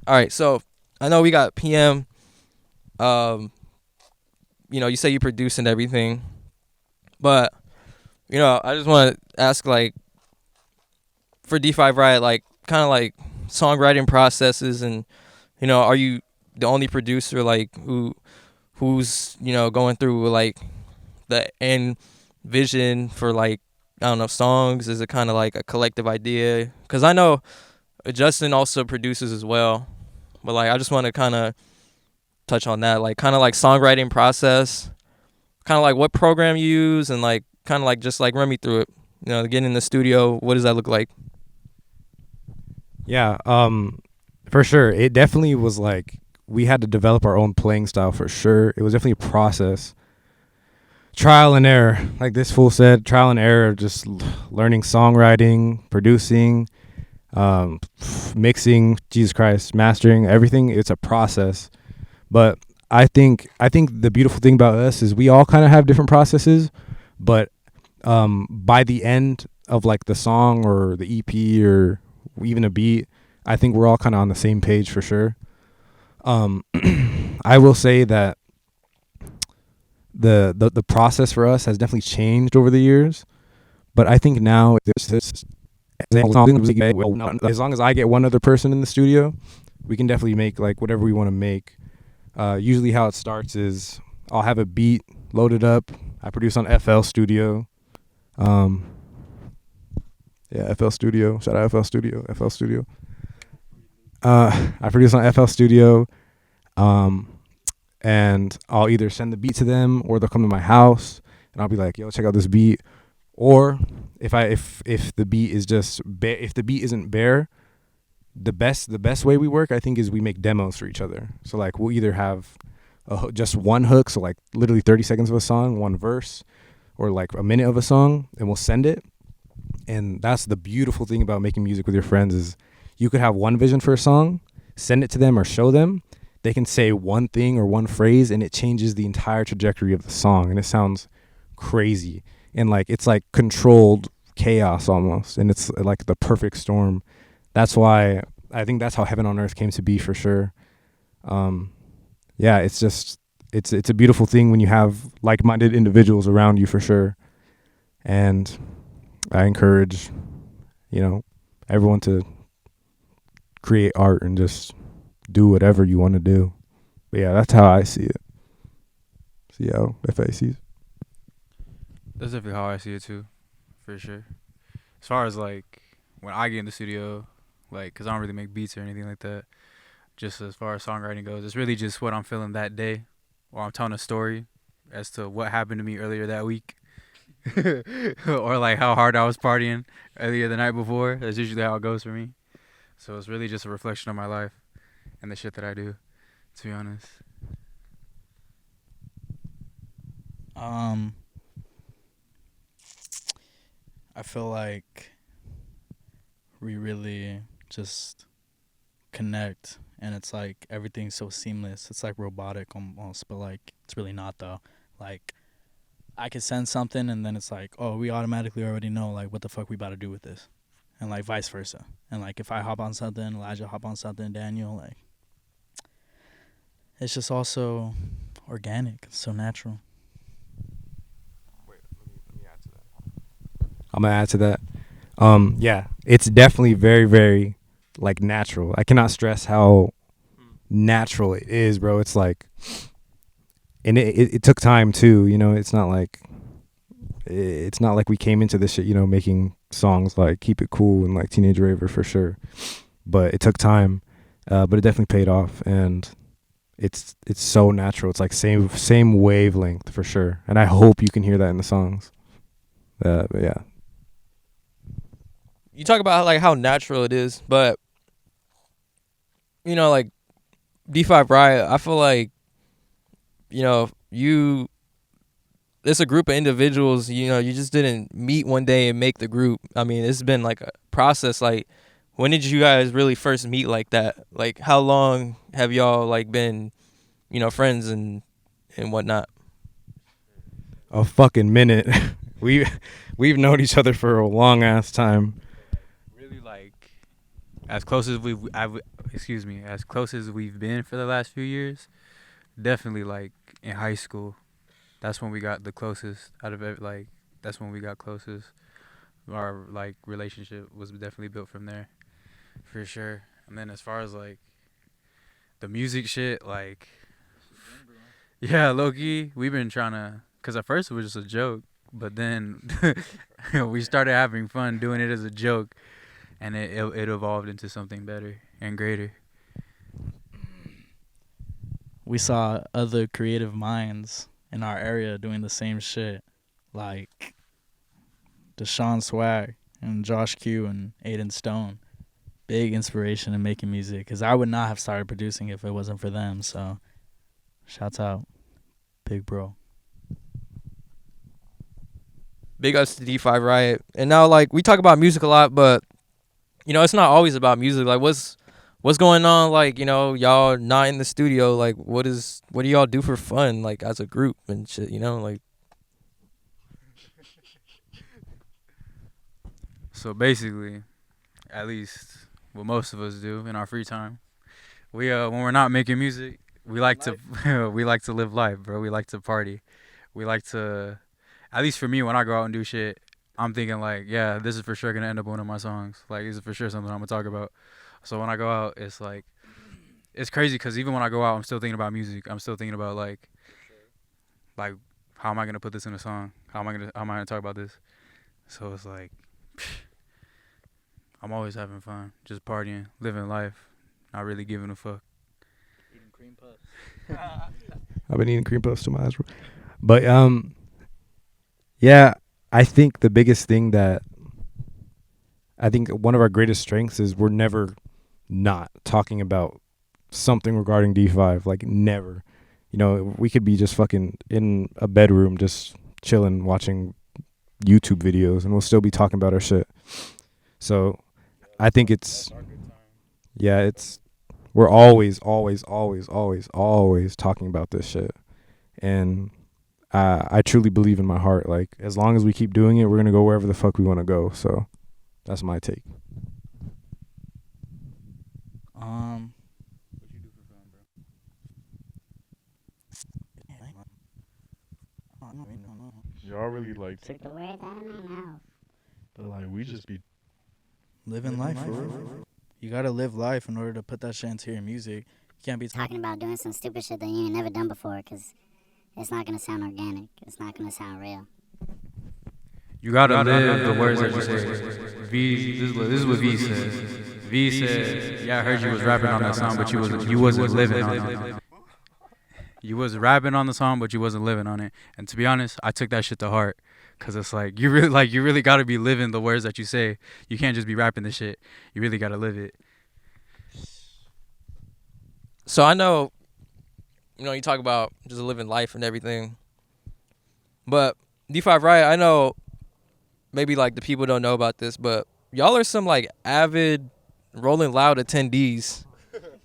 All right, so I know we got PM. Um, you say you produce and everything, but I just want to ask, like, for D5RIOT, like, kind of like songwriting processes, and are you the only producer, like, who's going through, like, the end vision for, like, I don't know, songs? Is it kind of like a collective idea? Because I know Justin also produces as well, but, like, I just want to kind of touch on that, like, kind of like songwriting process, kind of like what program you use, and, like, kind of like just like run me through it. Getting in the studio, what does that look like? Yeah, for sure. It definitely was like we had to develop our own playing style for sure. It was definitely a process. Trial and error, like this fool said, trial and error, just learning songwriting, producing, mixing, Jesus Christ, mastering, everything. It's a process. But I think the beautiful thing about us is we all kind of have different processes, but by the end of like the song or the EP or even a beat, I think we're all kind of on the same page for sure. Um, I will say that the process for us has definitely changed over the years, but I think now there's this as long as I get one other person in the studio, we can definitely make like whatever we want to make. Usually how it starts is I'll have a beat loaded up. I produce on FL Studio. Um, yeah, FL Studio. Shout out FL Studio. FL Studio. I produce on FL Studio. Um, and I'll either send the beat to them or they'll come to my house and I'll be like, "Yo, check out this beat." Or if the beat is just if the beat isn't bare, the best way we work, I think, is we make demos for each other. So like we'll either have just one hook, so like literally 30 seconds of a song, one verse, or like a minute of a song, and we'll send it. And that's the beautiful thing about making music with your friends is you could have one vision for a song, send it to them or show them. They can say one thing or one phrase, and it changes the entire trajectory of the song, and it sounds crazy. And like it's like controlled chaos almost, and it's like the perfect storm. That's why I think that's how Heaven on Earth came to be for sure. Um, yeah, it's just it's a beautiful thing when you have like-minded individuals around you for sure. And I encourage, everyone to create art and just do whatever you want to do. But yeah, that's how I see it. See how FA sees. That's definitely how I see it too, for sure. As far as like when I get in the studio, like, cause I don't really make beats or anything like that. Just as far as songwriting goes, it's really just what I'm feeling that day, or I'm telling a story as to what happened to me earlier that week, or like how hard I was partying earlier the night before. That's usually how it goes for me. So it's really just a reflection of my life and the shit that I do, to be honest. Um, I feel like we really just connect, and it's like everything's so seamless. It's like robotic almost, but like it's really not though. Like I could send something, and then it's like, oh, we automatically already know like what the fuck we about to do with this, and like vice versa. And like if I hop on something, Elijah hop on something, Daniel, like it's just also organic. It's so natural. Wait, let me add to that. I'm gonna add to that. Yeah, it's definitely very, very like natural. I cannot stress how natural it is, bro. It's like, and it took time too. It's not like we came into this shit, making songs like "Keep It Cool" and like "Teenage Raver" for sure. But it took time, but it definitely paid off, and it's so natural. It's like same wavelength for sure, and I hope you can hear that in the songs. But yeah. You talk about like how natural it is, but like D5RIOT, I feel like you it's a group of individuals. You just didn't meet one day and make the group. I mean, it's been like a process. Like, when did you guys really first meet like that? Like, how long have y'all like been friends and whatnot? A fucking minute. we we've known each other for a long ass time. Really, like as close as as close as we've been for the last few years, definitely like in high school. That's when we got the closest out of it. Like that's when we got closest. Our like relationship was definitely built from there, for sure. And then as far as like the music shit, like yeah, low key, we've been trying to. Cause at first it was just a joke, but then we started having fun doing it as a joke, and it evolved into something better and greater. We saw other creative minds in our area doing the same shit, like Deshawn Swag and Josh Q and Aiden Stone. Big inspiration in making music, because I would not have started producing if it wasn't for them. So, shouts out, big bro. Big ups to D5RIOT. And now, like, we talk about music a lot, but you know, it's not always about music. Like, what's going on? Like, you know, y'all not in the studio. Like, what do y'all do for fun? Like, as a group and shit. You know, like. So basically, at least what most of us do in our free time, we when we're not making music, we like to we like to live life, bro. We like to party. We like to, at least for me, when I go out and do shit, I'm thinking like, yeah, this is for sure gonna end up one of my songs. Like, this is for sure something I'm gonna talk about. So when I go out, it's like, it's crazy because even when I go out, I'm still thinking about music. I'm still thinking about like how am I gonna put this in a song? How am I gonna talk about this? So it's like, I'm always having fun, just partying, living life, not really giving a fuck. Eating cream puffs. I've been eating cream puffs to my eyes. But yeah, I think the biggest thing that I think one of our greatest strengths is we're never not talking about something regarding D5. Like, never. You know, we could be just fucking in a bedroom just chilling, watching YouTube videos, and we'll still be talking about our shit. So I think we're always talking about this shit. And I truly believe in my heart, like, as long as we keep doing it, we're going to go wherever the fuck we want to go. So that's my take. What you do for fun, bro? Y'all really like, Took the words out of my mouth. but like we just be Living life, for real. You gotta live life in order to put that shit into your music. You can't be Talking about doing some stupid shit that you ain't never done before, because it's not going to sound organic. It's not going to sound real. You gotta live the words that you say. This is what V said. V said, "Yeah, I heard you was rapping on that song, but you wasn't living on it. You was rapping on the song, but you wasn't living on it." And to be honest, I took that shit to heart, cause it's like you really gotta be living the words that you say. You can't just be rapping the shit. You really gotta live it. So I know, you know, you talk about just living life and everything, but D5RIOT, I know maybe like the people don't know about this, but y'all are some like avid Rolling Loud attendees.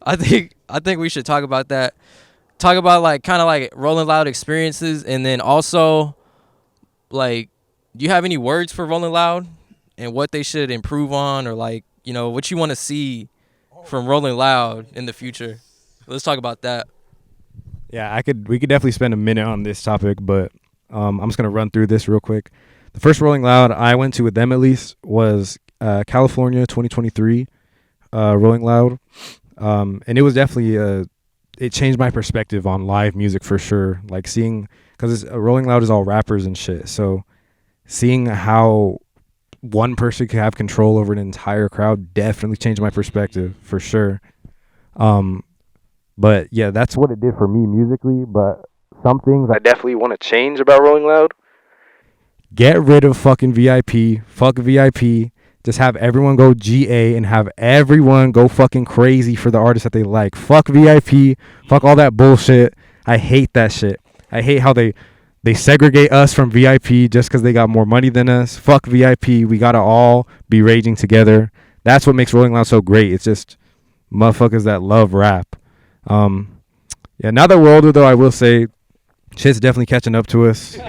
I think we should talk about that. Talk about like kind of like Rolling Loud experiences, and then also like, do you have any words for Rolling Loud and what they should improve on, or like, you know, what you want to see from Rolling Loud in the future? Let's talk about that. Yeah, we could definitely spend a minute on this topic, but I'm just going to run through this real quick. The first Rolling Loud I went to with them, at least, was California 2023 Rolling Loud. And it was definitely, it changed my perspective on live music for sure. Like seeing, because Rolling Loud is all rappers and shit. So seeing how one person could have control over an entire crowd definitely changed my perspective for sure. But yeah, that's what it did for me musically. But some things I definitely want to change about Rolling Loud. Get rid of fucking VIP. Fuck VIP. Just have everyone go GA and have everyone go fucking crazy for the artists that they like. Fuck VIP. Fuck all that bullshit. I hate that shit. I hate how they segregate us from VIP just because they got more money than us. Fuck VIP. We gotta all be raging together. That's what makes Rolling Loud so great. It's just motherfuckers that love rap. Yeah, now that we're older, though, I will say shit's definitely catching up to us. For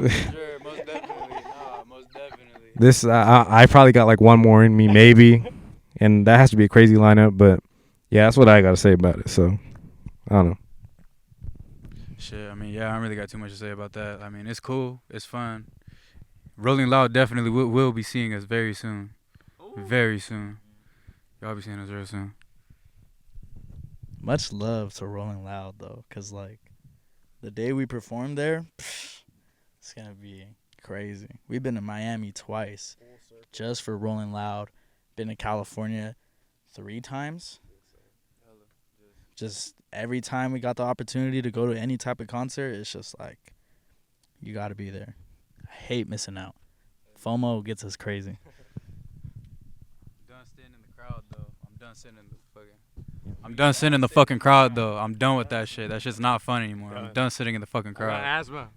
sure, most definitely. This I probably got like one more in me, maybe. and that has to be a crazy lineup. But yeah, that's what I gotta say about it. So I don't know. Shit, I mean, yeah, I don't really got too much to say about that. I mean, it's cool, it's fun. Rolling Loud definitely will be seeing us very soon. Very soon. Y'all be seeing us very soon. Much love to Rolling Loud though, cause like the day we perform there, it's gonna be crazy. We've been to Miami twice, just for Rolling Loud. Been to California 3 times. Just every time we got the opportunity to go to any type of concert, it's just like you gotta be there. I hate missing out. FOMO gets us crazy. Done sitting in the crowd though. I'm done sitting in the fucking crowd though. I'm done with that shit. That shit's not fun anymore. I'm done sitting in the fucking crowd. Asthma.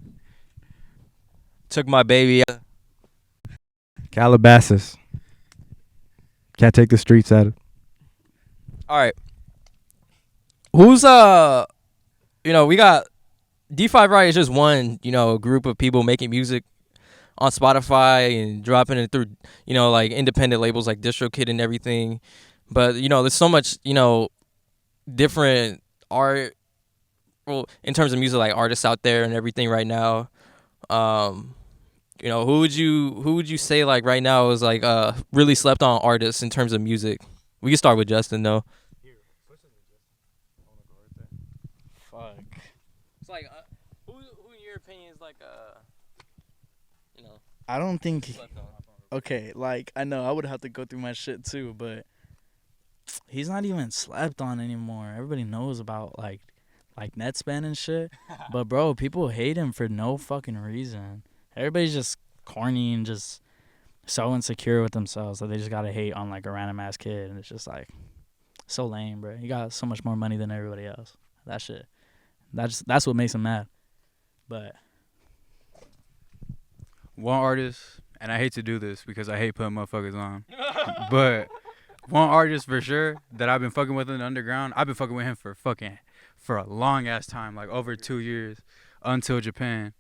Took my baby. Calabasas. Can't take the streets at it. All right. Who's we got D5RIOT is just one, group of people making music on Spotify and dropping it through, like independent labels like DistroKid and everything. But, there's so much, different art, well, in terms of music, like artists out there and everything right now. Who would you say like right now is like really slept on artists in terms of music? We can start with Justin though. Fuck. It's like who in your opinion is like I don't think. Okay, like I know I would have to go through my shit too, but he's not even slept on anymore. Everybody knows about like Netspan and shit. But bro, people hate him for no fucking reason. Everybody's just corny and just so insecure with themselves that they just gotta hate on like a random ass kid, and it's just like so lame, bro. He got so much more money than everybody else. That shit. That's what makes him mad. But One artist, and I hate to do this because I hate putting motherfuckers on, but one artist for sure that I've been fucking with in the underground, I've been fucking with him for a long ass time, like over 2 years, Until Japan.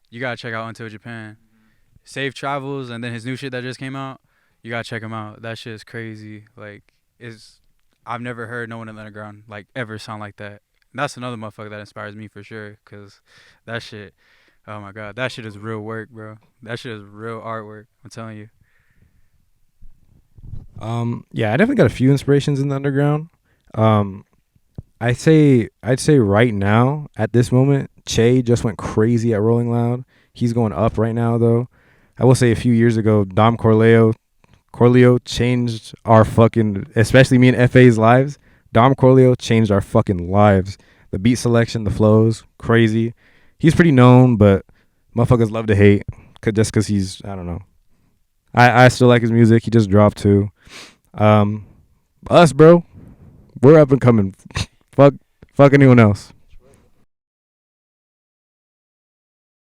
You gotta check out Until Japan. Safe Travels, and then his new shit that just came out, you gotta check him out. That shit is crazy. Like, I've never heard no one in the underground like ever sound like that. And that's another motherfucker that inspires me for sure, cause that shit, oh my god, that shit is real work, bro. That shit is real artwork. I'm telling you. Yeah, I definitely got a few inspirations in the underground. I'd say right now at this moment, Che just went crazy at Rolling Loud. He's going up right now though. I will say a few years ago, Dom Corleo changed our fucking, especially me and FA's lives. Dom Corleo changed our fucking lives. The beat selection, the flows, crazy. He's pretty known, but motherfuckers love to hate just because he's, I don't know. I still like his music. He just dropped too. Us, bro, we're up and coming. Fuck anyone else.